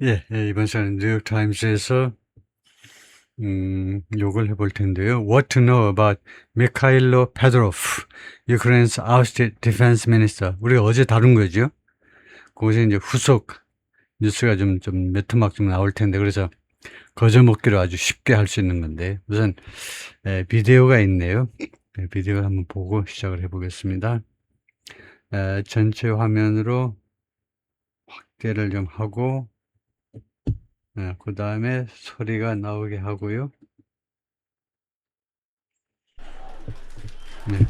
예, 이번 시간은 뉴욕타임스에서 욕을 해볼 텐데요. What to know about Mikhailo Fedorov, Ukraine's ousted defense minister. 우리가 어제 다룬 거죠. 거기서 이제 후속 뉴스가 좀 몇 토막 좀 나올 텐데, 그래서 거저먹기로 아주 쉽게 할 수 있는 건데, 우선 비디오가 있네요. 비디오를 한번 보고 시작을 해보겠습니다. 전체 화면으로 확대를 좀 하고, 그 다음에 소리가 나오게 하고요.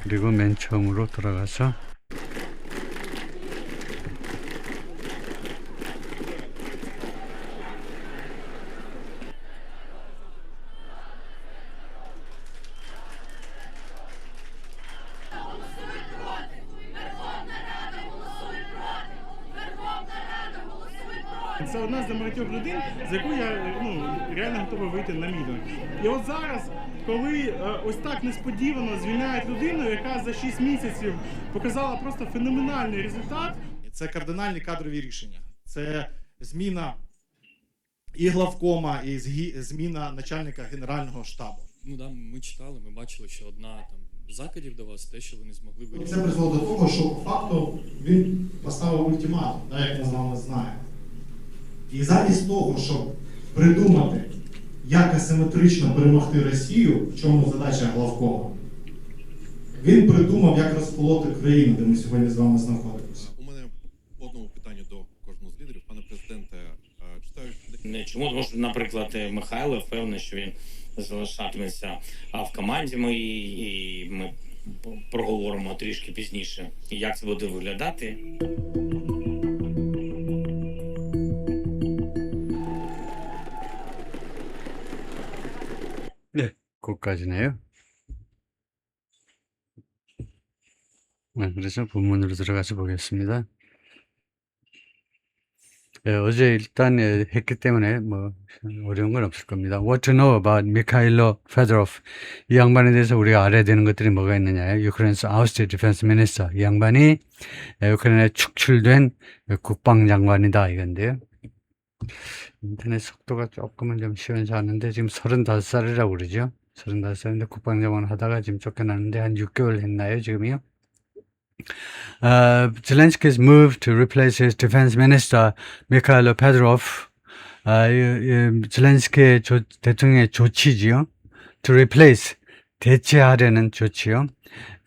그리고 맨 처음으로 돌아가서 Це одна з небагатьох людей, за яку я реально готовий вийти на мітинг. І от зараз, коли ось так несподівано звільняють людину, яка за 6 місяців показала просто феноменальний результат. Це кардинальні кадрові рішення. Це зміна і главкома, і зміна начальника Генерального штабу. Ну да, ми читали, ми бачили, що одна там закидів до вас, те, що вони змогли вирішити. Це призвело до того, що по факту він поставив ультиматум, як ми з вами знаємо. І замість того, щоб придумати, як асиметрично перемогти Росію, в чому задача главкома, він придумав, як розколоти країну, де ми сьогодні з вами знаходимося. У мене по одному питанню до кожного з лідерів. Пане президенте, читаю, що... Чому? Тому що, наприклад, Михайло впевнений, що він залишатиметься в команді і ми проговоримо трішки пізніше, як це буде виглядати. 네, 그것까지네요. 그래서 본문으로 들어가서 보겠습니다. 어제 일단 했기 때문에 뭐 어려운 건 없을 겁니다. What to know about Mikhailo Fedorov? 이 양반에 대해서 우리가 알아야 되는 것들이 뭐가 있느냐요. Ukraine's ousted defense minister. 이 양반이 우크라이나에 축출된 국방장관이다 이건데요. 인터넷 속도가 조금은 좀 시원찮은데 지금 35살이라고 그러죠. 35살인데 국방장관 하다가 지금 쫓겨났는데 한 6개월 했나요 지금이요? Zelensky's move to replace his defense minister Mikhailo Fedorov. 젤렌스키 대통령의 조치지요. To replace, 대체하려는 조치요.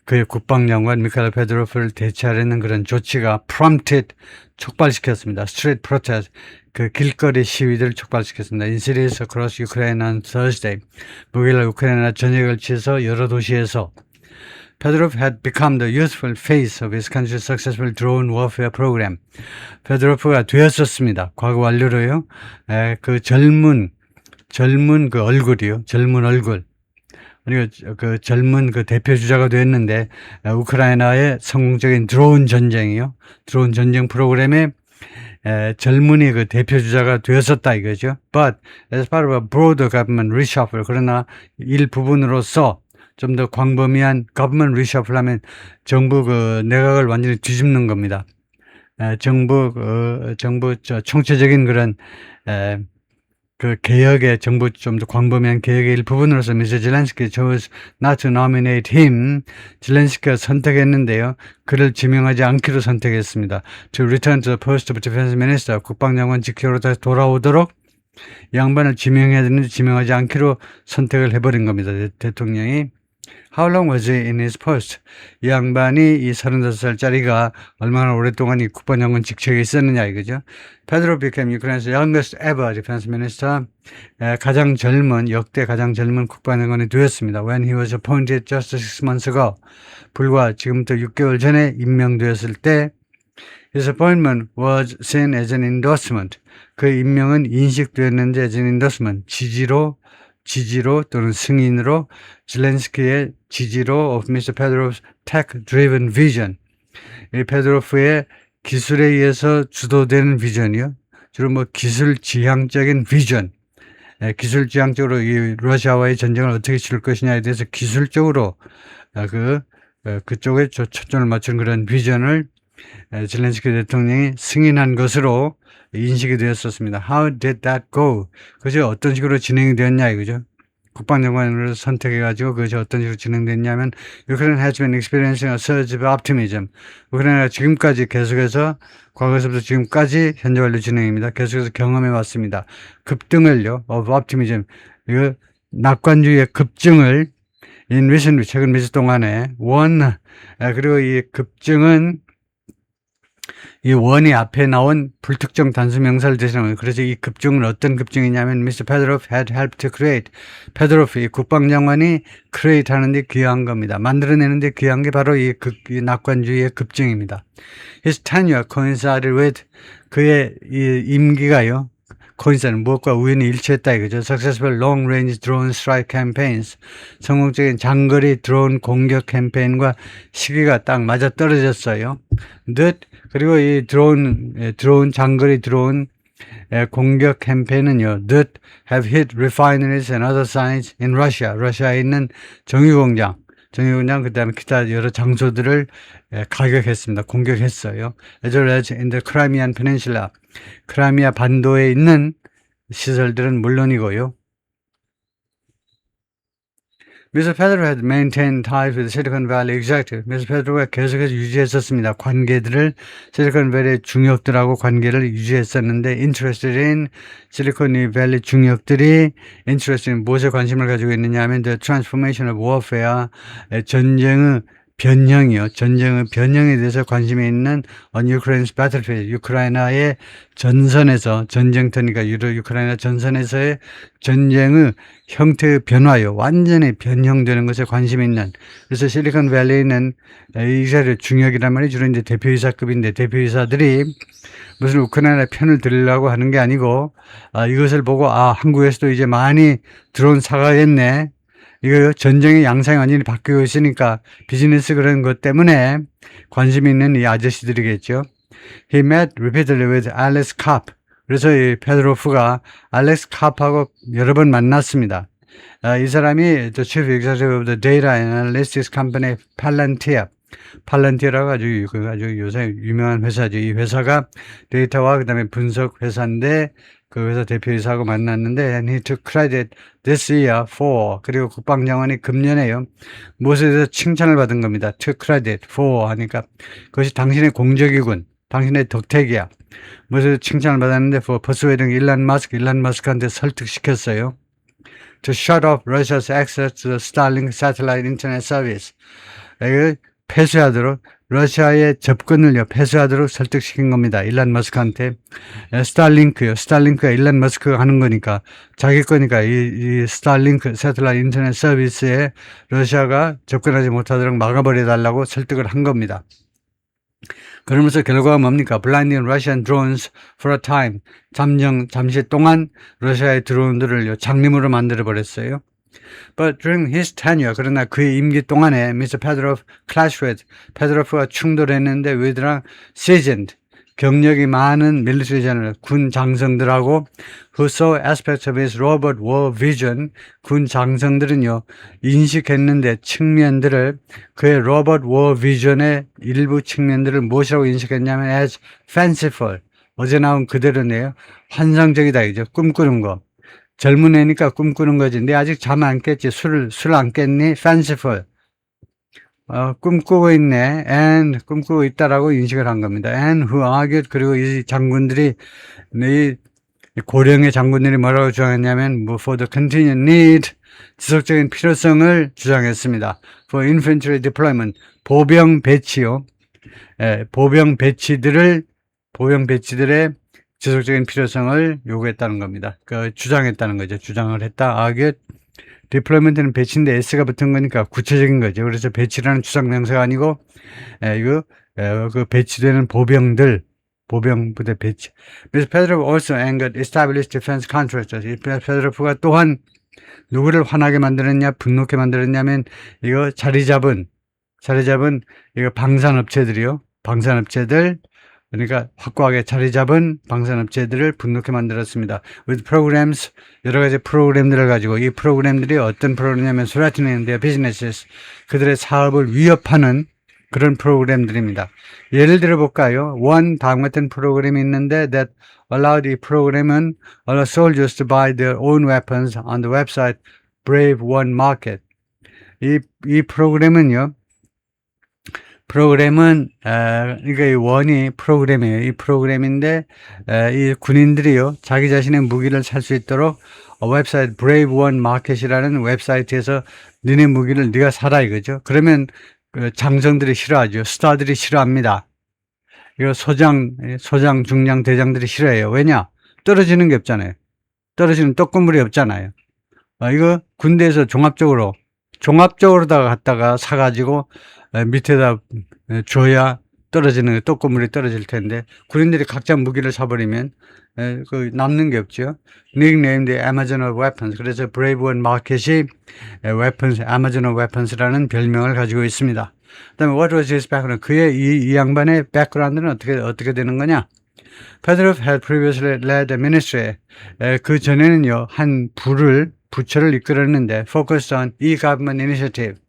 그의 국방장관 미카일 페도로프를 대체하려는 그런 조치가 prompted, 촉발시켰습니다. Street protest, 그 길거리 시위들을 촉발시켰습니다. In cities across Ukraine on Thursday, 목요일 우크라이나 전역을 치서 여러 도시에서 Fedorov had become the youthful face of his country's successful drone warfare program. 페도로프가 되었었습니다. 과거 완료로요. 그 젊은 그 얼굴이요. 젊은 얼굴. 그리고 그 젊은 그 대표 주자가 되었는데 우크라이나의 성공적인 드론 전쟁이요. 드론 전쟁 프로그램에 젊은이 그 대표 주자가 되었었다 이거죠. But as part of a broader government reshuffle, 그러나 일부분으로서 좀 더 광범위한 government reshuffle 하면 정부 그 내각을 완전히 뒤집는 겁니다. 정부 총체적인 그런 그 개혁의 정부 좀 더 광범위한 개혁의 일부분으로서 Mr. Zelensky chose not to nominate him. 젤렌스키가 선택했는데요. 그를 지명하지 않기로 선택했습니다. To return to the post of defense minister. 국방장관 직책으로 다시 돌아오도록 양반을 지명해야 되는데 지명하지 않기로 선택을 해버린 겁니다. 대통령이. How long was he in his post? 이 양반이 이 35살짜리가 얼마나 오랫동안 이 국방장관 직책에 있었느냐 이거죠. Fedorov became Ukraine's youngest ever defense minister. 가장 젊은, 역대 가장 젊은 국방장관이 되었습니다. When he was appointed just 6 months ago. 불과 지금부터 6개월 전에 임명되었을 때 His appointment was seen as an endorsement. 그 임명은 인식되었는데 as an endorsement. 지지로 또는 승인으로 젤렌스키의 지지로 of Mr. Fedorov's tech-driven vision. 이 페도로프의 기술에 의해서 주도되는 비전이요. 주로 뭐 기술 지향적인 비전. 기술 지향적으로 이 러시아와의 전쟁을 어떻게 치를 것이냐에 대해서 기술적으로 그쪽에 초점을 맞춘 그런 비전을 젤렌스키 대통령이 승인한 것으로 인식이 되었었습니다. How did that go? 그것이 어떤 식으로 진행이 되었냐 이거죠. 국방장관으로 선택해가지고 그것이 어떤 식으로 진행됐냐면 Ukraine has been experiencing a surge of optimism. 우크라이나가 지금까지 계속해서 과거에서부터 지금까지 현재 완료 진행입니다. 계속해서 경험해 왔습니다. 급등을요, of optimism. 이거 낙관주의의 급증을 in recent 최근 며칠 동안에 그리고 이 급증은 이 원이 앞에 나온 불특정 단수 명사를 대신하는 거예요. 그래서 이 급증은 어떤 급증이냐면 Mr. Fedorov had helped to create. 페도로프 이 국방장관이 create 하는데 기여한 겁니다. 만들어내는데 기여한 게 바로 이 낙관주의의 급증입니다. His tenure coincided with 그의 이 임기가요. coincided 무엇과 우연히 일치했다 이거죠. Successful long range drone strike campaigns. 성공적인 장거리 드론 공격 캠페인과 시기가 딱 맞아 떨어졌어요. 그리고 이 장거리 드론 공격 캠페인은요, that have hit refineries and other sites in Russia. 러시아에 있는 정유공장, 그 다음에 기타 여러 장소들을 가격했습니다. 공격했어요. As well as in the Crimean Peninsula. 크라미아 반도에 있는 시설들은 물론이고요. Mr. Fedorov had maintained ties with the Silicon Valley executive. Mr. Fedorov가 계속해서 유지했었습니다. 관계들을 실리콘밸리 중역들하고 관계를 유지했었는데 interested in 실리콘밸리 중역들이 interested in 무엇에 관심을 가지고 있느냐 하면 the transformation of warfare 전쟁의 변형에 대해서 관심이 있는 on Ukraine's battlefield, 유크라이나의 전선에서 전쟁터니까 유크라이나 전선에서의 전쟁의 형태의 변화요, 완전히 변형되는 것에 관심이 있는. 그래서 실리콘밸리는 이 자리에 중역이란 말이 주로 이제 대표이사급인데 대표이사들이 무슨 우크라이나 편을 들으려고 하는 게 아니고 이것을 보고 한국에서도 이제 많이 드론 사가겠네. 이거 전쟁의 양상이 완전히 바뀌고 있으니까 비즈니스 그런 것 때문에 관심 있는 이 아저씨들이겠죠. He met repeatedly with Alex Karp. 그래서 이 페도로프가 알렉스 카프하고 여러 번 만났습니다. 이 사람이 the chief executive of the data analytics company 팔란티어라고 아주 요새 유명한 회사죠. 이 회사가 데이터와 그다음에 분석 회사인데 그 회사 대표이사하고 만났는데 and he took credit this year for 그리고 국방장관이 금년에요. 무엇에 대해서 칭찬을 받은 겁니다. took credit for 하니까 그것이 당신의 공적이군. 당신의 덕택이야. 무엇에 칭찬을 받았는데 for persuading 일론 머스크한테 설득시켰어요. to shut off Russia's access to the Starlink satellite internet service. 폐쇄하도록 러시아의 접근을요 폐쇄하도록 설득시킨 겁니다. 일론 머스크한테. 스타링크가 일론 머스크가 하는 거니까 자기 거니까 이 스타링크 새틀라이트 인터넷 서비스에 러시아가 접근하지 못하도록 막아버려 달라고 설득을 한 겁니다. 그러면서 결과가 뭡니까? Blinding Russian drones for a time. 잠시 동안 러시아의 드론들을 장님으로 만들어 버렸어요. But during his tenure, 그러나 그의 임기 동안에 Mr. Fedorov clashed with, 페도로프가 충돌했는데 with랑 seasoned, 경력이 많은 military general, 군 장성들하고 who saw aspects of his robot war vision, 군 장성들은요, 인식했는데 측면들을, 그의 로봇 war vision의 일부 측면들을 무엇이라고 인식했냐면 as fanciful, 어제 나온 그대로네요. 환상적이다, 이죠. 꿈꾸는 거. 젊은 애니까 꿈꾸는 거지. 근데 아직 잠 안 깼지. 술 안 깼니? fanciful. 꿈꾸고 있네. and 꿈꾸고 있다라고 인식을 한 겁니다. and who argued. 그리고 이 장군들이, 이 고령의 장군들이 뭐라고 주장했냐면, for the continued need, 지속적인 필요성을 주장했습니다. for infantry deployment, 보병 배치요. 보병 배치들의 지속적인 필요성을 요구했다는 겁니다. 주장했다는 거죠. 주장을 했다. argued. 디플로이먼트는 배치인데 S가 붙은 거니까 구체적인 거죠. 그래서 배치라는 추상 명사가 아니고, 그 배치되는 보병 부대 배치. Mr. Fedorov also angered established defense contractors. 이 페도로프가 또한 누구를 화나게 만들었냐, 분노케 만들었냐면, 이거 자리 잡은 이거 방산업체들이요. 그러니까 확고하게 자리 잡은 방산업체들을 분노케 만들었습니다. With programs, 여러 가지 프로그램들을 가지고, 이 프로그램들이 어떤 프로그램이냐면 threatening their businesses, 그들의 사업을 위협하는 그런 프로그램들입니다. 예를 들어 볼까요? 다음 같은 프로그램이 있는데 that allowed 이 프로그램은 allow soldiers to buy their own weapons on the website Brave One Market. 이 프로그램은요. 그러니까 이 원이 프로그램이에요. 이 프로그램인데, 이 군인들이요, 자기 자신의 무기를 살 수 있도록 웹사이트 Brave One Market이라는 웹사이트에서 너네 무기를 네가 사라 이거죠. 그러면 그 장성들이 싫어하죠. 스타들이 싫어합니다. 이거 소장, 중장, 대장들이 싫어해요. 왜냐? 떨어지는 게 없잖아요. 떨어지는 떡고물이 없잖아요. 이거 군대에서 종합적으로다가 갖다가 사가지고 밑에다 줘야 떨어지는 떡고물이 떨어질 텐데 군인들이 각자 무기를 사버리면 그 남는 게 없죠. Nicknamed the Amazon of Weapons. 그래서 Brave One Market이 Amazon of Weapons라는 별명을 가지고 있습니다. 그다음에 What was his background? 그의 이 양반의 백그라운드는 어떻게 되는 거냐? Fedorov had previously led a ministry. 그 전에는요 한 부처를 이끌었는데 focused on e-government initiative.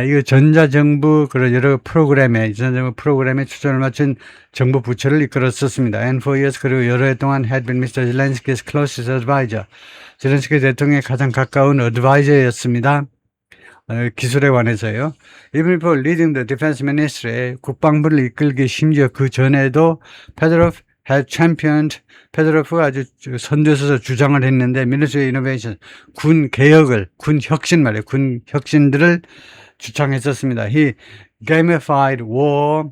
이거 전자정부 그런 여러 프로그램에 초점을 맞춘 정부 부처를 이끌었었습니다. And for years 그리고 여러 해 동안 had been Mr. Zelensky's closest advisor. 젤렌스키 대통령의 가장 가까운 어드바이저였습니다. 기술에 관해서요. Even before leading the defense ministry, 국방부를 이끌기 심지어 그 전에도 Fedorov had championed, 페드로프가 아주 선두에서 주장을 했는데 Ministry of Innovation, 군 혁신들을 주창했었습니다. He gamified war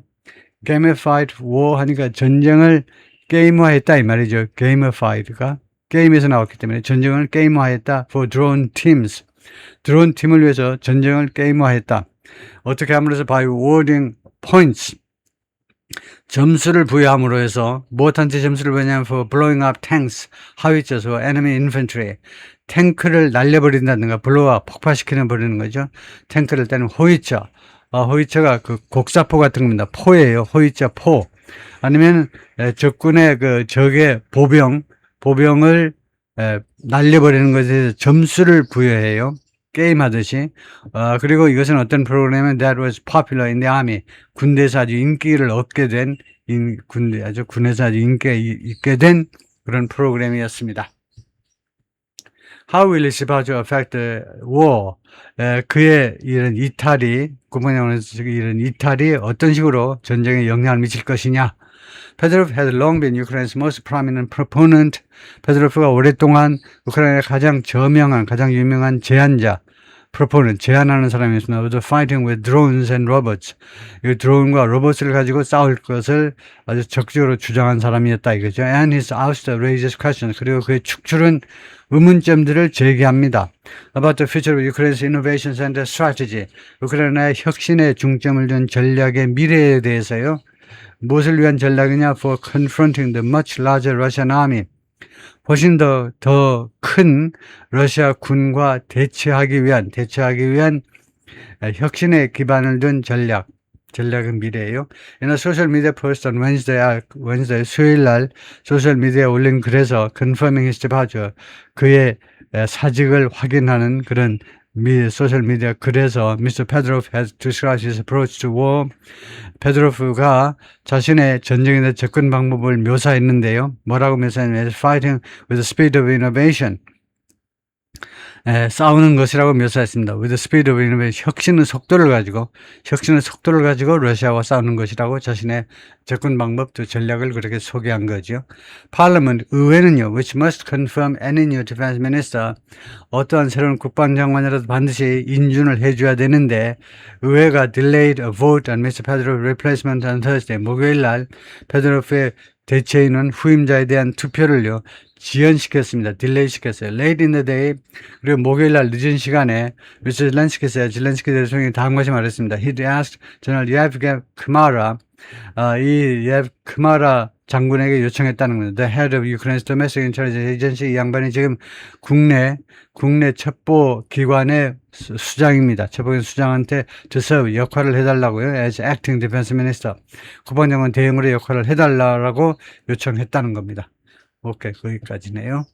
하니까 전쟁을 게임화했다 이 말이죠. gamified가 게임에서 나왔기 때문에 전쟁을 게임화했다. For drone teams, 드론 팀을 위해서 전쟁을 게임화했다. 어떻게 함으로써 by awarding points, 점수를 부여함으로 해서 무엇한테 점수를 부여하냐면 for blowing up tanks, 하위쳐서 enemy infantry, 탱크를 날려버린다든가 블로우업, 폭파시키는 버리는 거죠. 탱크를 때는 호위처, 호위처가 그 곡사포 같은 겁니다. 포예요. 호위처 포. 아니면 적군의 그 적의 보병을 날려버리는 것에 대해서 점수를 부여해요. 게임하듯이. 그리고 이것은 어떤 프로그램은 that was popular in the army. 군대에서 아주 인기를 얻게 된, 군에서 아주 인기가 있게 된 그런 프로그램이었습니다. How will this affect the war? 그의 이런 이탈이, 국방장관에서 이런 이탈이 어떤 식으로 전쟁에 영향을 미칠 것이냐? Fedorov had long been Ukraine's most prominent proponent. 페드로프가 오랫동안 우크라이나의 가장 유명한 제안하는 사람이었습니다. Was fighting with drones and robots. 이 드론과 로봇을 가지고 싸울 것을 아주 적극적으로 주장한 사람이었다 이거죠. And his ouster raises questions. 그리고 그의 축출은 의문점들을 제기합니다. About the future of Ukraine's innovation center strategy. 우크라이나의 혁신에 중점을 둔 전략의 미래에 대해서요. 무엇을 위한 전략이냐? For confronting the much larger Russian army. 훨씬 더 큰 러시아 군과 대처하기 위한 혁신에 기반을 둔 전략은 미래예요. In a social media post on Wednesday, 수요일 날 소셜 미디어에 올린 글에서 confirming his departure, 그의 사직을 확인하는 그런 소셜 미디어 글에서 Mr. Fedorov has described his approach to war. 페드로프가 자신의 전쟁에 대한 접근 방법을 묘사했는데요. 뭐라고 묘사했냐면 fighting with the speed of innovation. 싸우는 것이라고 묘사했습니다. With the speed of innovation. 혁신의 속도를 가지고 러시아와 싸우는 것이라고 자신의 접근 방법 또 전략을 그렇게 소개한 거죠. Parliament, 의회는요, which must confirm any new defense minister, 어떠한 새로운 국방장관이라도 반드시 인준을 해줘야 되는데, 의회가 delayed a vote on Mr. Fedorov's replacement on Thursday, 목요일 날 페드로프의 대체인은 후임자에 대한 투표를요, 지연시켰습니다. 딜레이 시켰어요. Late in the day. 그리고 목요일 날 늦은 시간에 미스터 젤렌스키 대통령이 다음 것이 말했습니다. He asked General Yevgeny Kamara, 이 Kamara 장군에게 요청했다는 겁니다. The head of Ukraine's domestic intelligence agency. 이 양반이 지금 국내 첩보기관의 수장입니다. 첩보기관 수장한테 to serve 역할을 해달라고요. As acting defense minister. 국방장관 대행으로 역할을 해달라고 요청했다는 겁니다. 오케이, 거기까지네요.